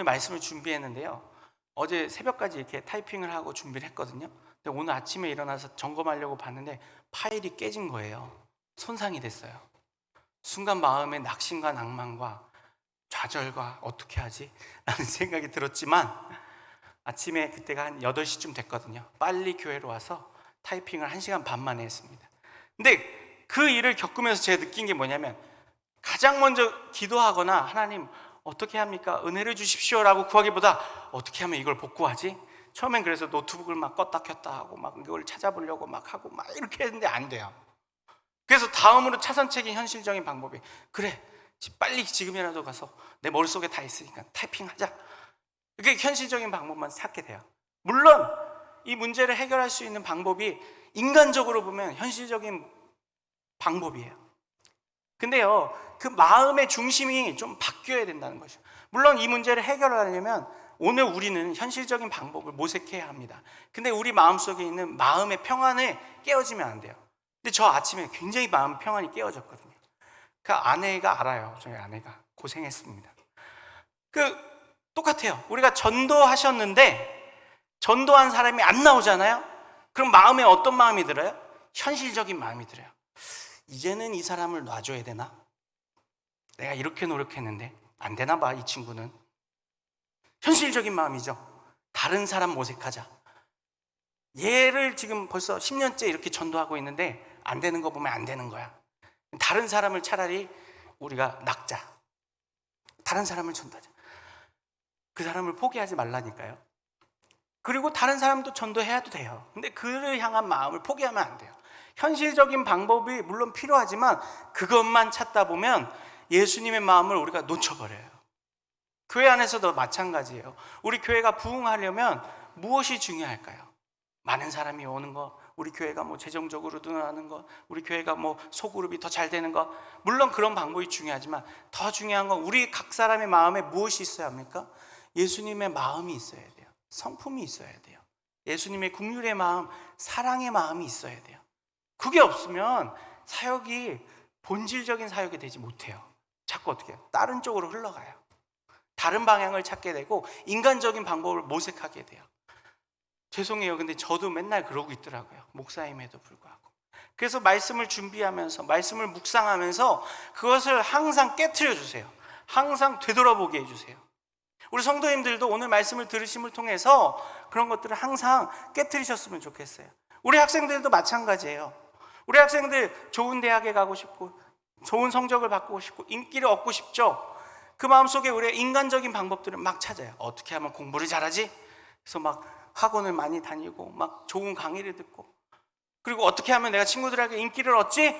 말씀을 준비했는데요. 어제 새벽까지 이렇게 타이핑을 하고 준비를 했거든요. 근데 오늘 아침에 일어나서 점검하려고 봤는데 파일이 깨진 거예요. 손상이 됐어요. 순간 마음에 낙심과 낭만과 좌절과 어떻게 하지? 라는 생각이 들었지만 아침에 그때가 한 8시쯤 됐거든요. 빨리 교회로 와서 타이핑을 1시간 반 만에 했습니다. 근데 그 일을 겪으면서 제가 느낀 게 뭐냐면 가장 먼저 기도하거나 하나님 어떻게 합니까? 은혜를 주십시오 라고 구하기보다 어떻게 하면 이걸 복구하지? 처음엔 그래서 노트북을 막 껐다 켰다 하고 막 이걸 찾아보려고 막 하고 막 이렇게 했는데 안 돼요. 그래서 다음으로 차선책인 현실적인 방법이 그래 빨리 지금이라도 가서 내 머릿속에 다 있으니까 타이핑하자. 그게 현실적인 방법만 찾게 돼요. 물론 이 문제를 해결할 수 있는 방법이 인간적으로 보면 현실적인 방법이에요. 근데요, 그 마음의 중심이 좀 바뀌어야 된다는 것이죠. 물론 이 문제를 해결하려면 오늘 우리는 현실적인 방법을 모색해야 합니다. 근데 우리 마음속에 있는 마음의 평안을 깨어지면 안 돼요. 근데 저 아침에 굉장히 마음 평안이 깨어졌거든요. 그 아내가 알아요. 저희 아내가 고생했습니다. 똑같아요. 우리가 전도하셨는데 전도한 사람이 안 나오잖아요. 그럼 마음에 어떤 마음이 들어요? 현실적인 마음이 들어요. 이제는 이 사람을 놔줘야 되나? 내가 이렇게 노력했는데 안 되나 봐, 이 친구는. 현실적인 마음이죠. 다른 사람 모색하자. 얘를 지금 벌써 10년째 이렇게 전도하고 있는데 안 되는 거 보면 안 되는 거야. 다른 사람을 차라리 우리가 낚자. 다른 사람을 전도하자. 그 사람을 포기하지 말라니까요. 그리고 다른 사람도 전도해야도 돼요. 근데 그를 향한 마음을 포기하면 안 돼요. 현실적인 방법이 물론 필요하지만 그것만 찾다 보면 예수님의 마음을 우리가 놓쳐버려요. 교회 안에서도 마찬가지예요. 우리 교회가 부흥하려면 무엇이 중요할까요? 많은 사람이 오는 거, 우리 교회가 뭐 재정적으로 늘어나는 거, 우리 교회가 뭐 소그룹이 더 잘 되는 거, 물론 그런 방법이 중요하지만 더 중요한 건 우리 각 사람의 마음에 무엇이 있어야 합니까? 예수님의 마음이 있어야 돼요. 성품이 있어야 돼요. 예수님의 긍휼의 마음, 사랑의 마음이 있어야 돼요. 그게 없으면 사역이 본질적인 사역이 되지 못해요. 자꾸 어떻게 해요? 다른 쪽으로 흘러가요. 다른 방향을 찾게 되고 인간적인 방법을 모색하게 돼요. 죄송해요. 근데 저도 맨날 그러고 있더라고요. 목사임에도 불구하고. 그래서 말씀을 준비하면서 말씀을 묵상하면서 그것을 항상 깨트려 주세요. 항상 되돌아보게 해주세요. 우리 성도님들도 오늘 말씀을 들으심을 통해서 그런 것들을 항상 깨트리셨으면 좋겠어요. 우리 학생들도 마찬가지예요. 우리 학생들 좋은 대학에 가고 싶고 좋은 성적을 받고 싶고 인기를 얻고 싶죠. 그 마음속에 우리가 인간적인 방법들을 막 찾아요. 어떻게 하면 공부를 잘하지? 그래서 막 학원을 많이 다니고 막 좋은 강의를 듣고, 그리고 어떻게 하면 내가 친구들에게 인기를 얻지?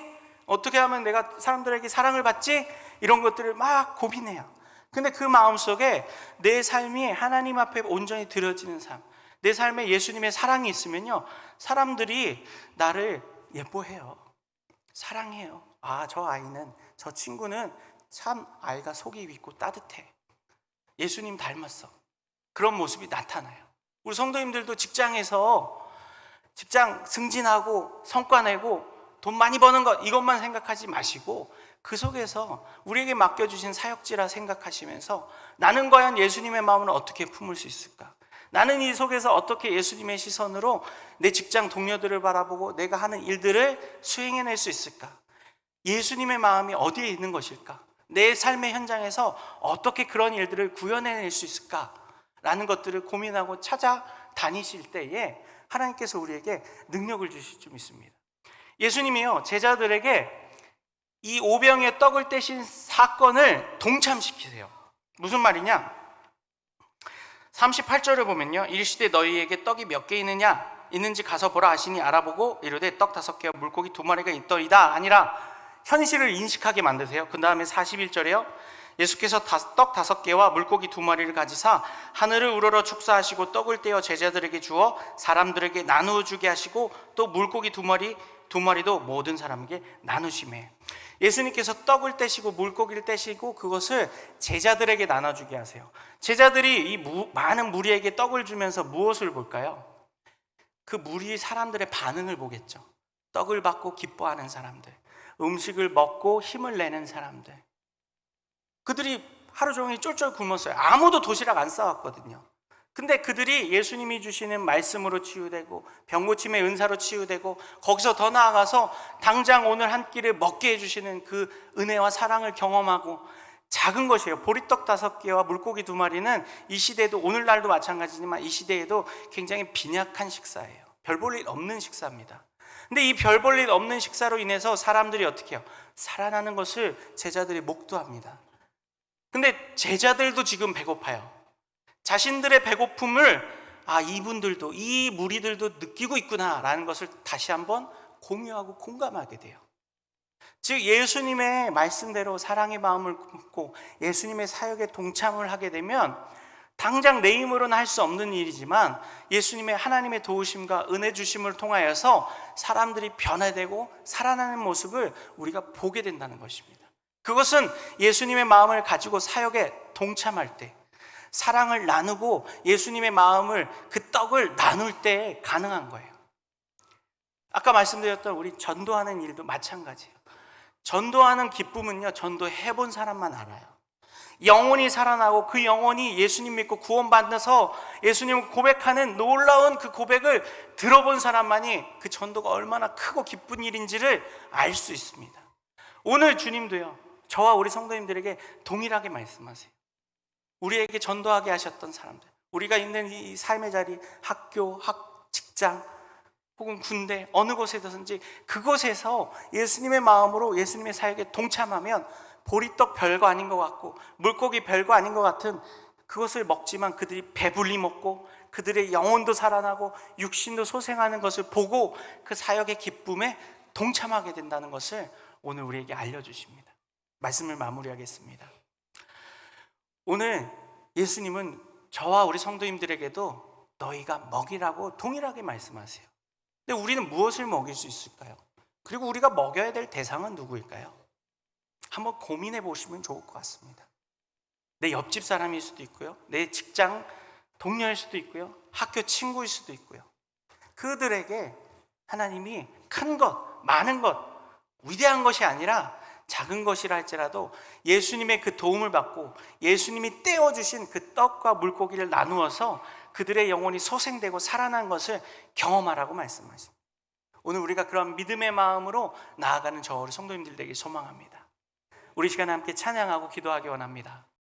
어떻게 하면 내가 사람들에게 사랑을 받지? 이런 것들을 막 고민해요. 근데 그 마음속에 내 삶이 하나님 앞에 온전히 드려지는 삶, 내 삶에 예수님의 사랑이 있으면요, 사람들이 나를 예뻐해요. 사랑해요. 아, 저 아이는, 저 친구는 참 아이가 속이 있고 따뜻해. 예수님 닮았어. 그런 모습이 나타나요. 우리 성도님들도 직장에서 직장 승진하고 성과 내고 돈 많이 버는 것, 이것만 생각하지 마시고 그 속에서 우리에게 맡겨주신 사역지라 생각하시면서 나는 과연 예수님의 마음을 어떻게 품을 수 있을까? 나는 이 속에서 어떻게 예수님의 시선으로 내 직장 동료들을 바라보고 내가 하는 일들을 수행해낼 수 있을까? 예수님의 마음이 어디에 있는 것일까? 내 삶의 현장에서 어떻게 그런 일들을 구현해낼 수 있을까? 라는 것들을 고민하고 찾아다니실 때에 하나님께서 우리에게 능력을 주실 줄 믿습니다. 예수님이요, 제자들에게 이 오병이의 떡을 떼신 사건을 동참시키세요. 무슨 말이냐? 38절을 보면요, 이르시되 너희에게 떡이 몇 개 있는지 가서 보라 하시니 알아보고 이르되 떡 5개와 물고기 2마리가 있더이다 아니라 현실을 인식하게 만드세요. 그 다음에 41절에요, 예수께서 떡 5개와 물고기 2마리를 가지사 하늘을 우러러 축사하시고 떡을 떼어 제자들에게 주어 사람들에게 나누어 주게 하시고 또 물고기 2마리도 모든 사람에게 나누시매. 예수님께서 떡을 떼시고 물고기를 떼시고 그것을 제자들에게 나눠주게 하세요. 제자들이 이 많은 무리에게 떡을 주면서 무엇을 볼까요? 그 무리 사람들의 반응을 보겠죠. 떡을 받고 기뻐하는 사람들, 음식을 먹고 힘을 내는 사람들, 그들이 하루 종일 쫄쫄 굶었어요. 아무도 도시락 안 싸왔거든요. 근데 그들이 예수님이 주시는 말씀으로 치유되고 병고침의 은사로 치유되고 거기서 더 나아가서 당장 오늘 한 끼를 먹게 해주시는 그 은혜와 사랑을 경험하고, 작은 것이에요. 보리떡 5개와 물고기 2마리는 이 시대에도, 오늘날도 마찬가지지만 이 시대에도 굉장히 빈약한 식사예요. 별 볼 일 없는 식사입니다. 근데 이 별 볼 일 없는 식사로 인해서 사람들이 어떻게 해요? 살아나는 것을 제자들이 목도합니다. 근데 제자들도 지금 배고파요. 자신들의 배고픔을 이분들도, 이 무리들도 느끼고 있구나라는 것을 다시 한번 공유하고 공감하게 돼요. 즉 예수님의 말씀대로 사랑의 마음을 품고 예수님의 사역에 동참을 하게 되면 당장 내 힘으로는 할 수 없는 일이지만 예수님의 하나님의 도우심과 은혜 주심을 통하여서 사람들이 변화되고 살아나는 모습을 우리가 보게 된다는 것입니다. 그것은 예수님의 마음을 가지고 사역에 동참할 때, 사랑을 나누고 예수님의 마음을, 그 떡을 나눌 때 가능한 거예요. 아까 말씀드렸던 우리 전도하는 일도 마찬가지예요. 전도하는 기쁨은요, 전도해 본 사람만 알아요. 영혼이 살아나고 그 영혼이 예수님 믿고 구원받아서 예수님을 고백하는 놀라운 그 고백을 들어본 사람만이 그 전도가 얼마나 크고 기쁜 일인지를 알 수 있습니다. 오늘 주님도요, 저와 우리 성도님들에게 동일하게 말씀하세요. 우리에게 전도하게 하셨던 사람들, 우리가 있는 이 삶의 자리, 학교, 직장 혹은 군대, 어느 곳에든지 그곳에서 예수님의 마음으로 예수님의 사역에 동참하면 보리떡 별거 아닌 것 같고 물고기 별거 아닌 것 같은 그것을 먹지만 그들이 배불리 먹고 그들의 영혼도 살아나고 육신도 소생하는 것을 보고 그 사역의 기쁨에 동참하게 된다는 것을 오늘 우리에게 알려주십니다. 말씀을 마무리하겠습니다. 오늘 예수님은 저와 우리 성도님들에게도 너희가 먹이라고 동일하게 말씀하세요. 근데 우리는 무엇을 먹일 수 있을까요? 그리고 우리가 먹여야 될 대상은 누구일까요? 한번 고민해 보시면 좋을 것 같습니다. 내 옆집 사람일 수도 있고요, 내 직장 동료일 수도 있고요, 학교 친구일 수도 있고요. 그들에게 하나님이 큰 것, 많은 것, 위대한 것이 아니라 작은 것이라 할지라도 예수님의 그 도움을 받고 예수님이 떼어주신 그 떡과 물고기를 나누어서 그들의 영혼이 소생되고 살아난 것을 경험하라고 말씀하십니다. 오늘 우리가 그런 믿음의 마음으로 나아가는 저 우리 성도님들 되길 소망합니다. 우리 시간에 함께 찬양하고 기도하기 원합니다.